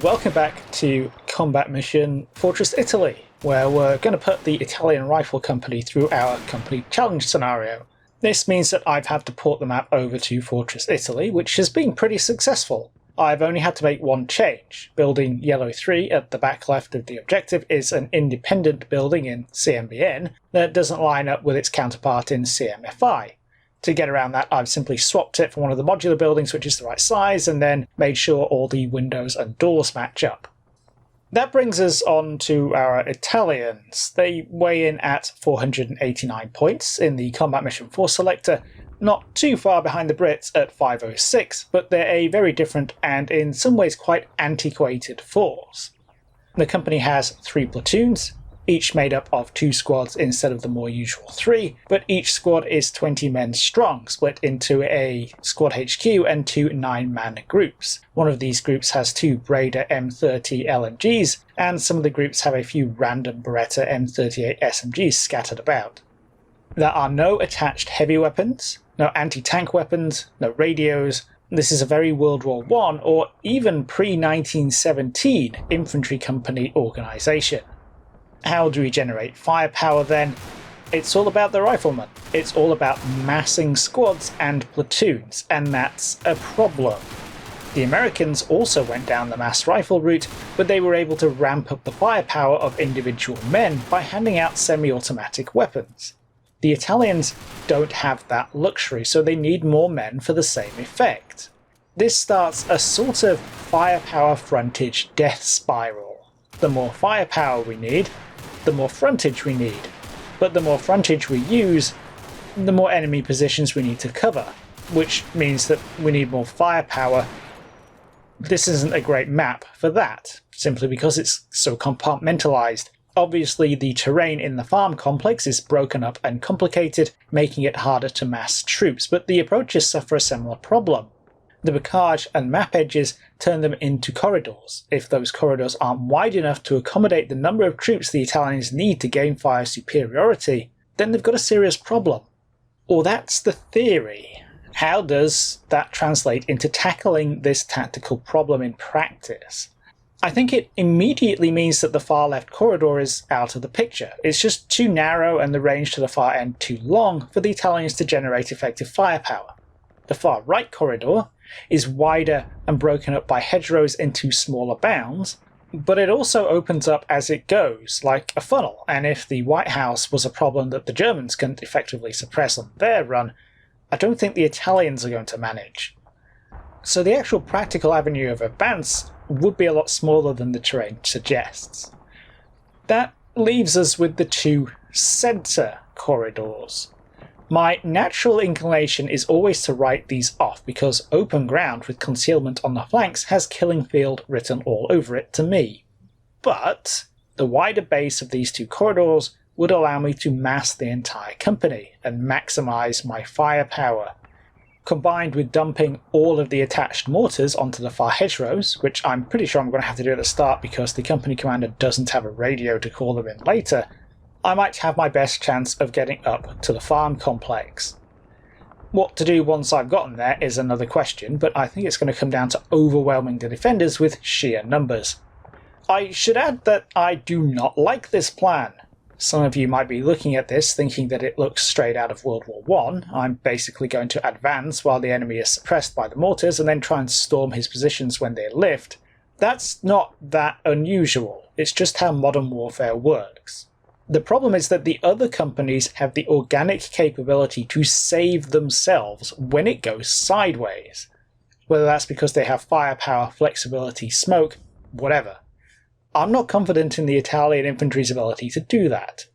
welcome back to Combat Mission Fortress Italy, where we're going to put the Italian Rifle Company through our complete challenge scenario. This means that I've had to port the map over to Fortress Italy, which has been pretty successful. I've only had to make one change. Building Yellow 3 at the back left of the objective is an independent building in CMBN that doesn't line up with its counterpart in CMFI. To get around that, I've simply swapped it for one of the modular buildings which is the right size, and then made sure all the windows and doors match up. That brings us on to our Italians. They weigh in at 489 points in the Combat Mission Force Selector, not too far behind the Brits at 506, but they're a very different and in some ways quite antiquated force. The company has 3 platoons, each made up of 2 squads instead of the more usual 3, but each squad is 20 men strong, split into a squad HQ and 2 9-man groups. One of these groups has 2 Breda M30 LMGs, and some of the groups have a few random Beretta M38 SMGs scattered about. There are no attached heavy weapons, no anti-tank weapons, no radios. This is a very World War I or even pre-1917 infantry company organisation. How do we generate firepower then? It's all about the rifleman. It's all about massing squads and platoons, and that's a problem. The Americans also went down the mass rifle route, but they were able to ramp up the firepower of individual men by handing out semi-automatic weapons. The Italians don't have that luxury, so they need more men for the same effect. This starts a sort of firepower frontage death spiral. The more firepower we need, the more frontage we need. But the more frontage we use, the more enemy positions we need to cover, which means that we need more firepower. This isn't a great map for that, simply because it's so compartmentalized. Obviously, the terrain in the farm complex is broken up and complicated, making it harder to mass troops, but the approaches suffer a similar problem. The bocage and map edges turn them into corridors. If those corridors aren't wide enough to accommodate the number of troops the Italians need to gain fire superiority, then they've got a serious problem. Or that's the theory. How does that translate into tackling this tactical problem in practice? I think it immediately means that the far left corridor is out of the picture. It's just too narrow and the range to the far end too long for the Italians to generate effective firepower. The far right corridor is wider and broken up by hedgerows into smaller bounds, but it also opens up as it goes, like a funnel, and if the White House was a problem that the Germans couldn't effectively suppress on their run, I don't think the Italians are going to manage. So the actual practical avenue of advance would be a lot smaller than the terrain suggests. That leaves us with the 2 centre corridors. My natural inclination is always to write these off because open ground with concealment on the flanks has killing field written all over it to me. But the wider base of these 2 corridors would allow me to mass the entire company and maximise my firepower. Combined with dumping all of the attached mortars onto the far hedgerows, which I'm pretty sure I'm going to have to do at the start because the company commander doesn't have a radio to call them in later, I might have my best chance of getting up to the farm complex. What to do once I've gotten there is another question, but I think it's going to come down to overwhelming the defenders with sheer numbers. I should add that I do not like this plan. Some of you might be looking at this thinking that it looks straight out of World War I. I'm basically going to advance while the enemy is suppressed by the mortars and then try and storm his positions when they lift. That's not that unusual, it's just how modern warfare works. The problem is that the other companies have the organic capability to save themselves when it goes sideways. Whether that's because they have firepower, flexibility, smoke, whatever. I'm not confident in the Italian infantry's ability to do that.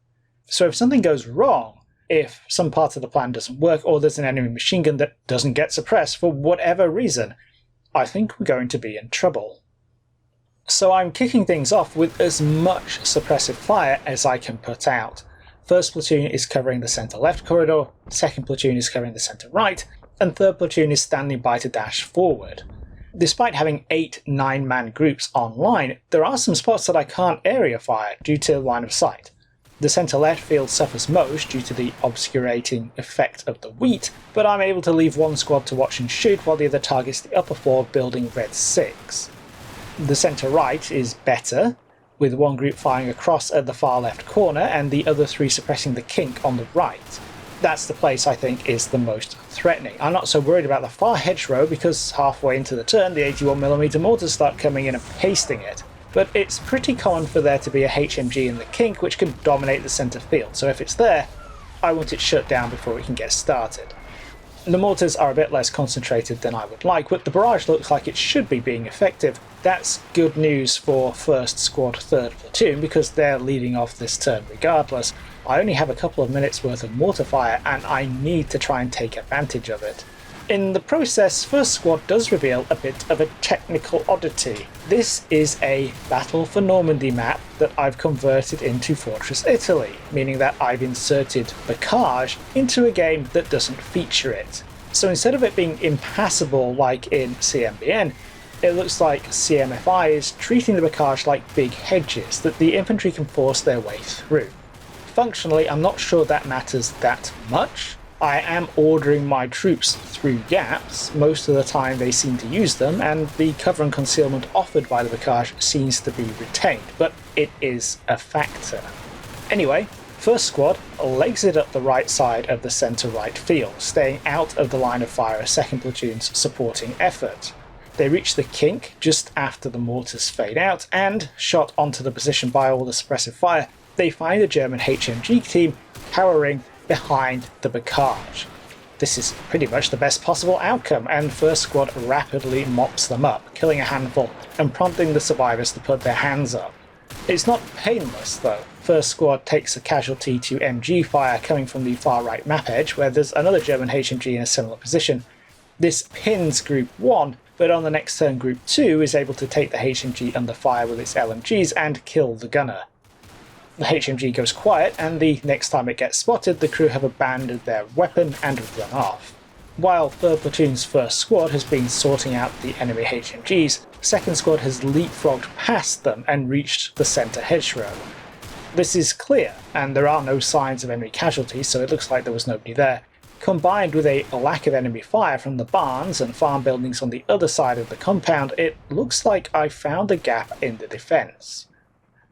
So if something goes wrong, if some part of the plan doesn't work, or there's an enemy machine gun that doesn't get suppressed for whatever reason, I think we're going to be in trouble. So I'm kicking things off with as much suppressive fire as I can put out. First platoon is covering the centre left corridor, second platoon is covering the centre right, and third platoon is standing by to dash forward. Despite having 8 9-man groups online, there are some spots that I can't area fire due to line of sight. The centre left field suffers most due to the obscurating effect of the wheat, but I'm able to leave one squad to watch and shoot while the other targets the upper 4 building red 6. The centre right is better, with one group firing across at the far left corner and the other three suppressing the kink on the right. That's the place I think is the most threatening. I'm not so worried about the far hedgerow because halfway into the turn the 81mm mortars start coming in and pasting it. But it's pretty common for there to be a HMG in the kink which can dominate the centre field, so if it's there, I want it shut down before we can get started. The mortars are a bit less concentrated than I would like, but the barrage looks like it should be being effective. That's good news for 1st Squad 3rd Platoon because they're leading off this turn regardless. I only have a couple of minutes worth of mortar fire and I need to try and take advantage of it. In the process, 1st Squad does reveal a bit of a technical oddity. This is a Battle for Normandy map that I've converted into Fortress Italy, meaning that I've inserted Bocage into a game that doesn't feature it. So instead of it being impassable like in CMBN, it looks like CMFI is treating the Bocage like big hedges that the infantry can force their way through. Functionally, I'm not sure that matters that much. I am ordering my troops through gaps, most of the time they seem to use them, and the cover and concealment offered by the Bocage seems to be retained, but it is a factor. Anyway, 1st Squad legs it up the right side of the centre right field, staying out of the line of fire of 2nd Platoon's supporting effort. They reach the kink just after the mortars fade out, and, shot onto the position by all the suppressive fire, they find the German HMG team powering behind the Bocage. This is pretty much the best possible outcome, and 1st Squad rapidly mops them up, killing a handful and prompting the survivors to put their hands up. It's not painless though. 1st Squad takes a casualty to MG fire coming from the far right map edge, where there's another German HMG in a similar position. This pins Group 1, but on the next turn Group 2 is able to take the HMG under fire with its LMGs and kill the gunner. The HMG goes quiet, and the next time it gets spotted, the crew have abandoned their weapon and run off. While 3rd Platoon's 1st Squad has been sorting out the enemy HMGs, 2nd Squad has leapfrogged past them and reached the centre hedgerow. This is clear, and there are no signs of enemy casualties, so it looks like there was nobody there. Combined with a lack of enemy fire from the barns and farm buildings on the other side of the compound, it looks like I found a gap in the defence.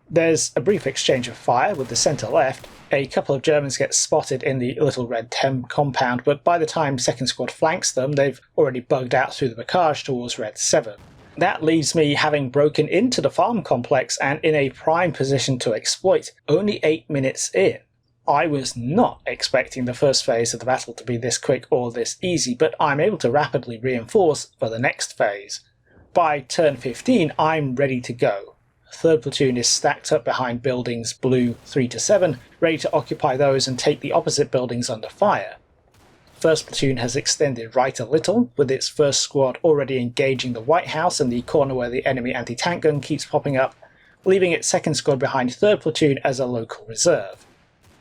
There's a brief exchange of fire with the centre left. A couple of Germans get spotted in the Little Red 10 compound, but by the time 2nd Squad flanks them, they've already bugged out through the Bocage towards Red 7. That leaves me having broken into the farm complex and in a prime position to exploit, only 8 minutes in. I was not expecting the first phase of the battle to be this quick or this easy, but I'm able to rapidly reinforce for the next phase. By turn 15, I'm ready to go. 3rd Platoon is stacked up behind buildings blue 3 to 7, ready to occupy those and take the opposite buildings under fire. 1st Platoon has extended right a little, with its 1st Squad already engaging the White House and the corner where the enemy anti-tank gun keeps popping up, leaving its 2nd Squad behind 3rd Platoon as a local reserve.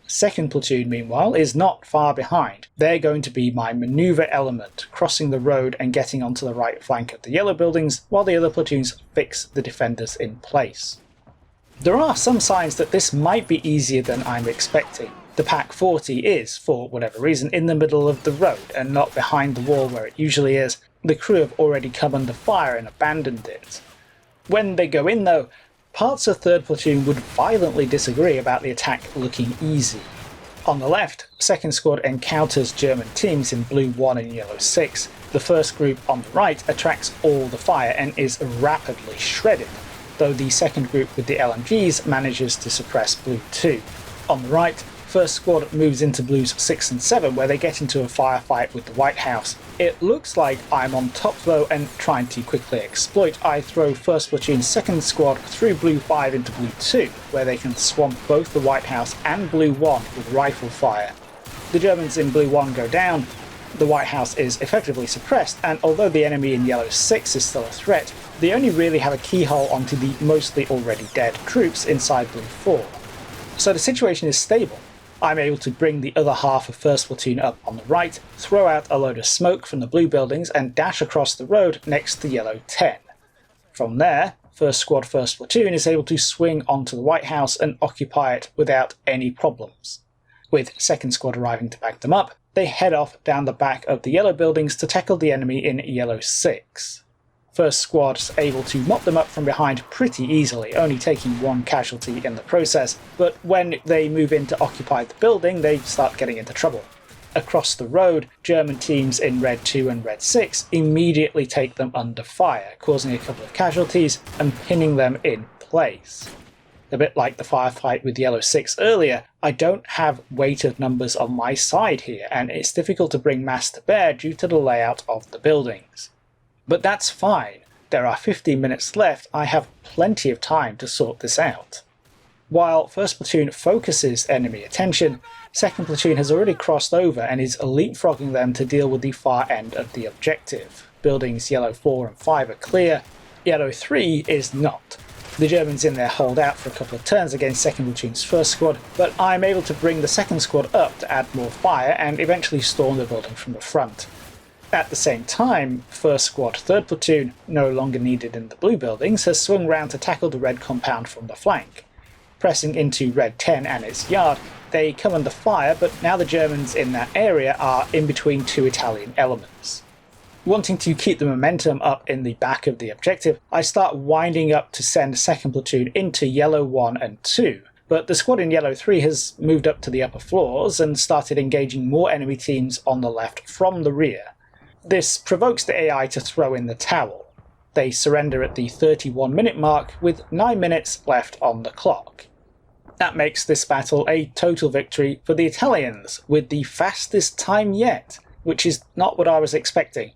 2nd Platoon, meanwhile, is not far behind. They're going to be my manoeuvre element, crossing the road and getting onto the right flank of the yellow buildings, while the other platoons fix the defenders in place. There are some signs that this might be easier than I'm expecting. The Pack 40 is, for whatever reason, in the middle of the road and not behind the wall where it usually is. The crew have already come under fire and abandoned it. When they go in though, parts of 3rd Platoon would violently disagree about the attack looking easy. On the left, 2nd Squad encounters German teams in blue 1 and yellow 6. The first group on the right attracts all the fire and is rapidly shredded, though the second group with the LMGs manages to suppress blue 2. On the right, 1st Squad moves into blues 6 and 7 where they get into a firefight with the White House. It looks like I'm on top though and trying to quickly exploit. I throw 1st Platoon's 2nd Squad through blue 5 into blue 2 where they can swamp both the White House and blue 1 with rifle fire. The Germans in blue 1 go down, the White House is effectively suppressed, and although the enemy in yellow 6 is still a threat, they only really have a keyhole onto the mostly already dead troops inside blue 4. So the situation is stable. I'm able to bring the other half of 1st Platoon up on the right, throw out a load of smoke from the blue buildings and dash across the road next to yellow 10. From there, 1st Squad 1st Platoon is able to swing onto the White House and occupy it without any problems. With 2nd Squad arriving to back them up, they head off down the back of the yellow buildings to tackle the enemy in yellow 6. First squad's able to mop them up from behind pretty easily, only taking one casualty in the process, but when they move in to occupy the building, they start getting into trouble. Across the road, German teams in Red 2 and Red 6 immediately take them under fire, causing a couple of casualties and pinning them in place. A bit like the firefight with Yellow 6 earlier, I don't have weight of numbers on my side here, and it's difficult to bring mass to bear due to the layout of the buildings. But that's fine. There are 15 minutes left, I have plenty of time to sort this out. While 1st Platoon focuses enemy attention, 2nd Platoon has already crossed over and is leapfrogging them to deal with the far end of the objective. Buildings Yellow 4 and 5 are clear, Yellow 3 is not. The Germans in there hold out for a couple of turns against 2nd Platoon's 1st squad, but I'm able to bring the 2nd squad up to add more fire and eventually storm the building from the front. At the same time, 1st Squad 3rd Platoon, no longer needed in the blue buildings, has swung round to tackle the red compound from the flank. Pressing into Red 10 and its yard, they come under fire, but now the Germans in that area are in between two Italian elements. Wanting to keep the momentum up in the back of the objective, I start winding up to send 2nd Platoon into Yellow 1 and 2, but the squad in Yellow 3 has moved up to the upper floors and started engaging more enemy teams on the left from the rear. This provokes the AI to throw in the towel. They surrender at the 31-minute mark with 9 minutes left on the clock. That makes this battle a total victory for the Italians, with the fastest time yet, which is not what I was expecting.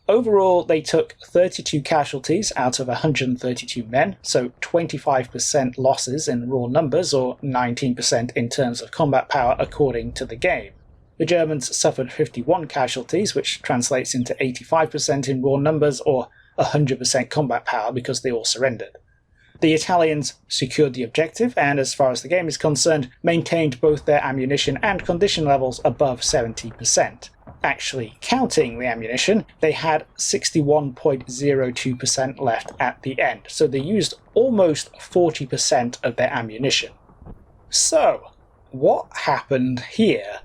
Overall, they took 32 casualties out of 132 men, so 25% losses in raw numbers, or 19% in terms of combat power according to the game. The Germans suffered 51 casualties, which translates into 85% in raw numbers, or 100% combat power because they all surrendered. The Italians secured the objective and, as far as the game is concerned, maintained both their ammunition and condition levels above 70%. Actually counting the ammunition, they had 61.02% left at the end, so they used almost 40% of their ammunition. So, what happened here?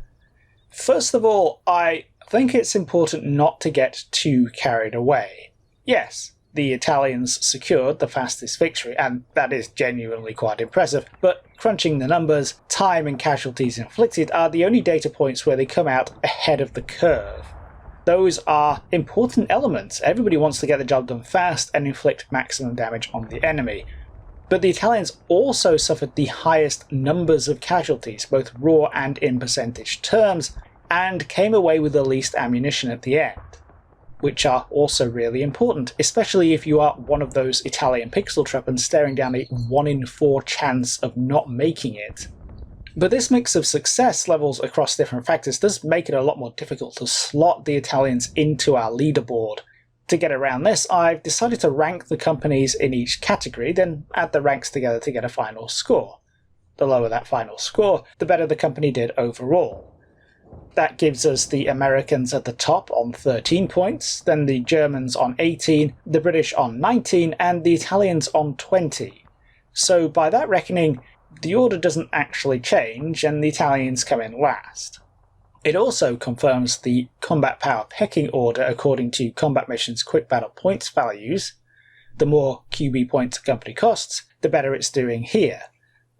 First of all, I think it's important not to get too carried away. Yes, the Italians secured the fastest victory, and that is genuinely quite impressive, but crunching the numbers, time and casualties inflicted are the only data points where they come out ahead of the curve. Those are important elements. Everybody wants to get the job done fast and inflict maximum damage on the enemy. But the Italians also suffered the highest numbers of casualties, both raw and in percentage terms, and came away with the least ammunition at the end, which are also really important, especially if you are one of those Italian pixel treppans staring down a 1 in 4 chance of not making it. But this mix of success levels across different factors does make it a lot more difficult to slot the Italians into our leaderboard. To get around this, I've decided to rank the companies in each category, then add the ranks together to get a final score. The lower that final score, the better the company did overall. That gives us the Americans at the top on 13 points, then the Germans on 18, the British on 19, and the Italians on 20. So by that reckoning, the order doesn't actually change, and the Italians come in last. It also confirms the combat power pecking order according to Combat Mission's Quick Battle Points values. The more QB points a company costs, the better it's doing here.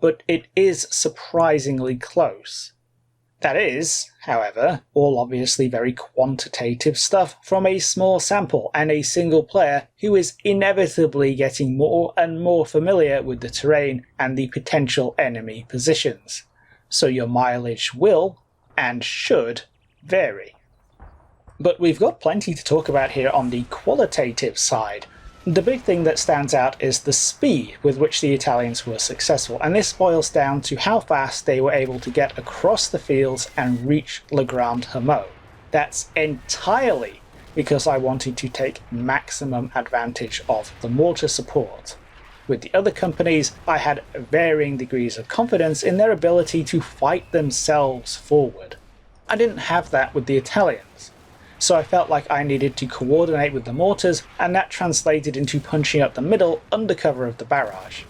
But it is surprisingly close. That is, however, all obviously very quantitative stuff from a small sample and a single player who is inevitably getting more and more familiar with the terrain and the potential enemy positions. So your mileage will, and should, vary. But we've got plenty to talk about here on the qualitative side. The big thing that stands out is the speed with which the Italians were successful, and this boils down to how fast they were able to get across the fields and reach Le Grand Hameau. That's entirely because I wanted to take maximum advantage of the mortar support. With the other companies, I had varying degrees of confidence in their ability to fight themselves forward. I didn't have that with the Italians. So I felt like I needed to coordinate with the mortars, and that translated into punching up the middle under cover of the barrage.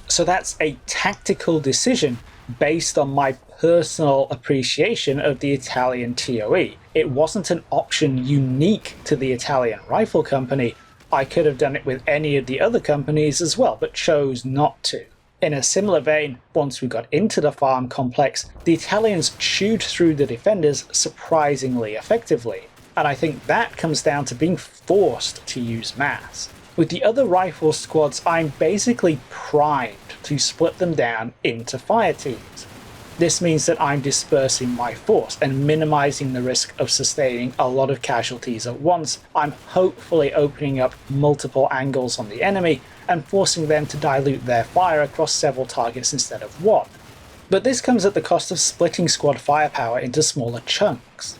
So that's a tactical decision based on my personal appreciation of the Italian ToE. It wasn't an option unique to the Italian Rifle Company. I could have done it with any of the other companies as well, but chose not to. In a similar vein, once we got into the farm complex, the Italians chewed through the defenders surprisingly effectively, and I think that comes down to being forced to use mass. With the other rifle squads, I'm basically primed to split them down into fire teams. This means that I'm dispersing my force and minimizing the risk of sustaining a lot of casualties at once. I'm hopefully opening up multiple angles on the enemy and forcing them to dilute their fire across several targets instead of one. But this comes at the cost of splitting squad firepower into smaller chunks.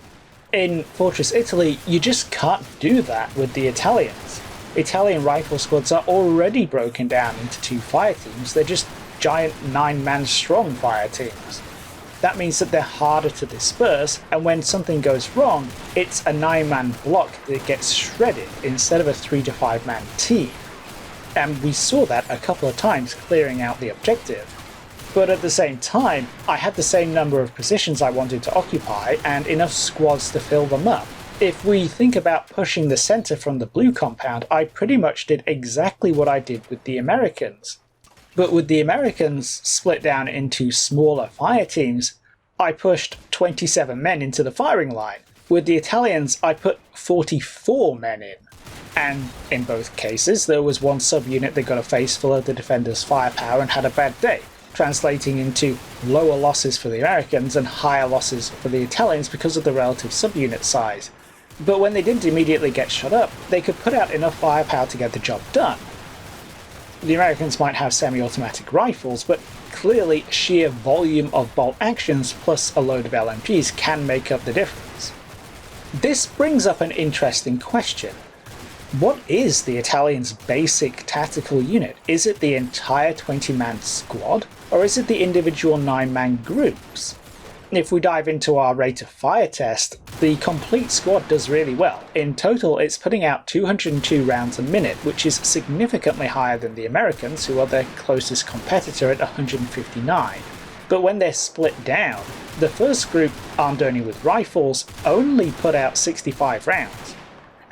In Fortress Italy, you just can't do that with the Italians. Italian rifle squads are already broken down into 2 fire teams, they're just giant 9-man strong fire teams. That means that they're harder to disperse, and when something goes wrong, it's a 9-man block that gets shredded instead of a 3 to 5-man team. And we saw that a couple of times clearing out the objective. But at the same time, I had the same number of positions I wanted to occupy and enough squads to fill them up. If we think about pushing the center from the blue compound, I pretty much did exactly what I did with the Americans. But with the Americans split down into smaller fire teams, I pushed 27 men into the firing line. With the Italians, I put 44 men in. And in both cases, there was one subunit that got a face full of the defenders' firepower and had a bad day, translating into lower losses for the Americans and higher losses for the Italians because of the relative subunit size. But when they didn't immediately get shot up, they could put out enough firepower to get the job done. The Americans might have semi-automatic rifles, but clearly sheer volume of bolt actions plus a load of LMGs can make up the difference. This brings up an interesting question. What is the Italians' basic tactical unit? Is it the entire 20-man squad, or is it the individual 9-man groups? If we dive into our rate of fire test, the complete squad does really well. In total, it's putting out 202 rounds a minute, which is significantly higher than the Americans, who are their closest competitor at 159. But when they're split down, the first group, armed only with rifles, only put out 65 rounds,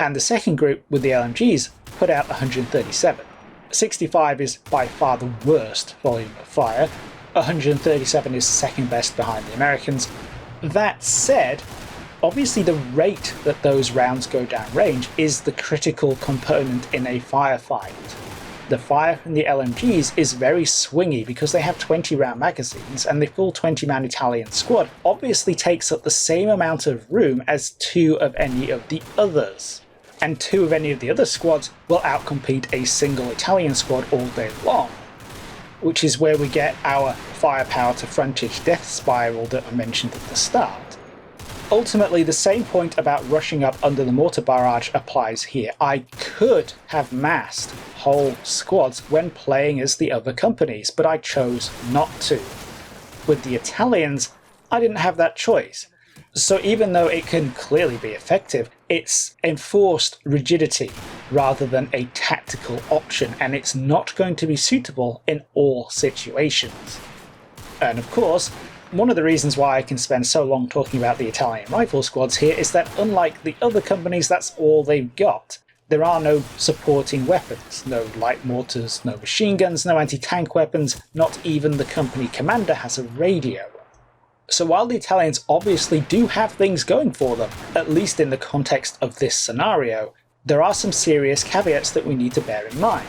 and the second group, with the LMGs, put out 137. 65 is by far the worst volume of fire. 137 is second best behind the Americans. That said, obviously the rate that those rounds go down range is the critical component in a firefight. The fire from the LMGs is very swingy because they have 20-round magazines, and the full 20-man Italian squad obviously takes up the same amount of room as 2 of any of the others. And 2 of any of the other squads will outcompete a single Italian squad all day long, which is where we get our firepower to frontage death spiral that I mentioned at the start. Ultimately, the same point about rushing up under the mortar barrage applies here. I could have massed whole squads when playing as the other companies, but I chose not to. With the Italians, I didn't have that choice. So even though it can clearly be effective, it's enforced rigidity rather than a tactical option, and it's not going to be suitable in all situations. And of course, one of the reasons why I can spend so long talking about the Italian rifle squads here is that unlike the other companies, that's all they've got. There are no supporting weapons, no light mortars, no machine guns, no anti-tank weapons, not even the company commander has a radio. So while the Italians obviously do have things going for them, at least in the context of this scenario, there are some serious caveats that we need to bear in mind.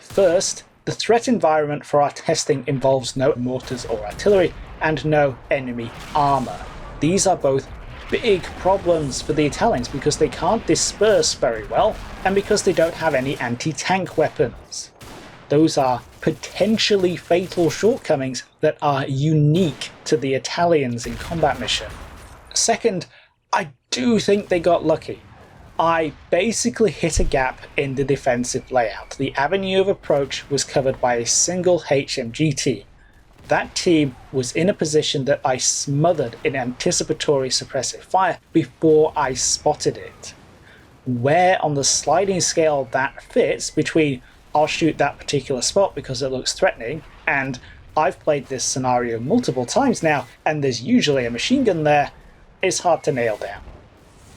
First, the threat environment for our testing involves no mortars or artillery, and no enemy armour. These are both big problems for the Italians because they can't disperse very well, and because they don't have any anti-tank weapons. Those are potentially fatal shortcomings that are unique to the Italians in combat mission. Second, I do think they got lucky. I basically hit a gap in the defensive layout. The avenue of approach was covered by a single HMG team. That team was in a position that I smothered in anticipatory suppressive fire before I spotted it. Where on the sliding scale that fits between I'll shoot that particular spot because it looks threatening, and I've played this scenario multiple times now and there's usually a machine gun there, is hard to nail down.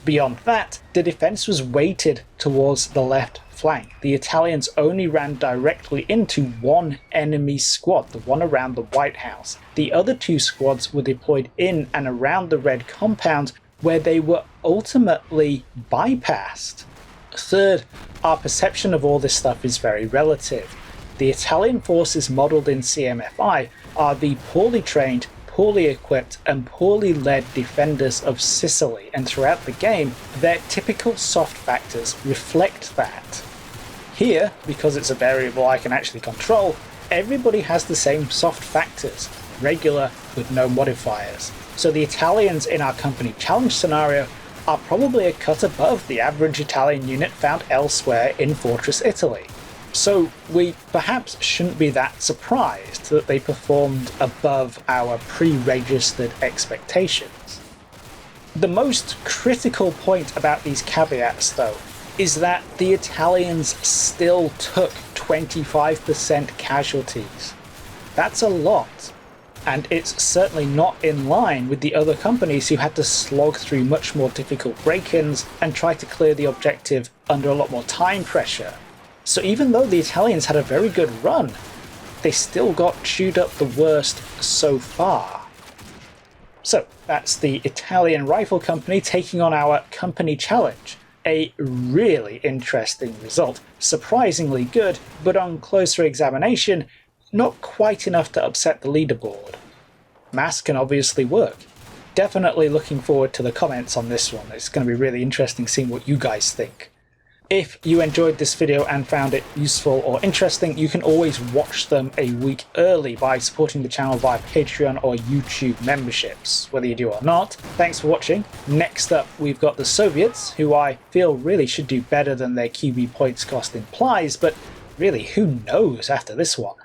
Beyond that, the defense was weighted towards the left flank. The Italians only ran directly into one enemy squad, the one around the White House. The other two squads were deployed in and around the red compound, where they were ultimately bypassed. Third, our perception of all this stuff is very relative. The Italian forces modelled in CMFI are the poorly trained, poorly equipped and poorly led defenders of Sicily, and throughout the game their typical soft factors reflect that. Here, because it's a variable I can actually control, everybody has the same soft factors, regular with no modifiers. So the Italians in our company challenge scenario are probably a cut above the average Italian unit found elsewhere in Fortress Italy. So we perhaps shouldn't be that surprised that they performed above our pre-registered expectations. The most critical point about these caveats, though, is that the Italians still took 25% casualties. That's a lot, and it's certainly not in line with the other companies who had to slog through much more difficult break-ins and try to clear the objective under a lot more time pressure. So even though the Italians had a very good run, they still got chewed up the worst so far. So that's the Italian Rifle Company taking on our company challenge. A really interesting result, surprisingly good, but on closer examination, not quite enough to upset the leaderboard. Mass can obviously work. Definitely looking forward to the comments on this one. It's going to be really interesting seeing what you guys think. If you enjoyed this video and found it useful or interesting, you can always watch them a week early by supporting the channel via Patreon or YouTube memberships, whether you do or not. Thanks for watching. Next up, we've got the Soviets, who I feel really should do better than their QB points cost implies, but really, who knows after this one?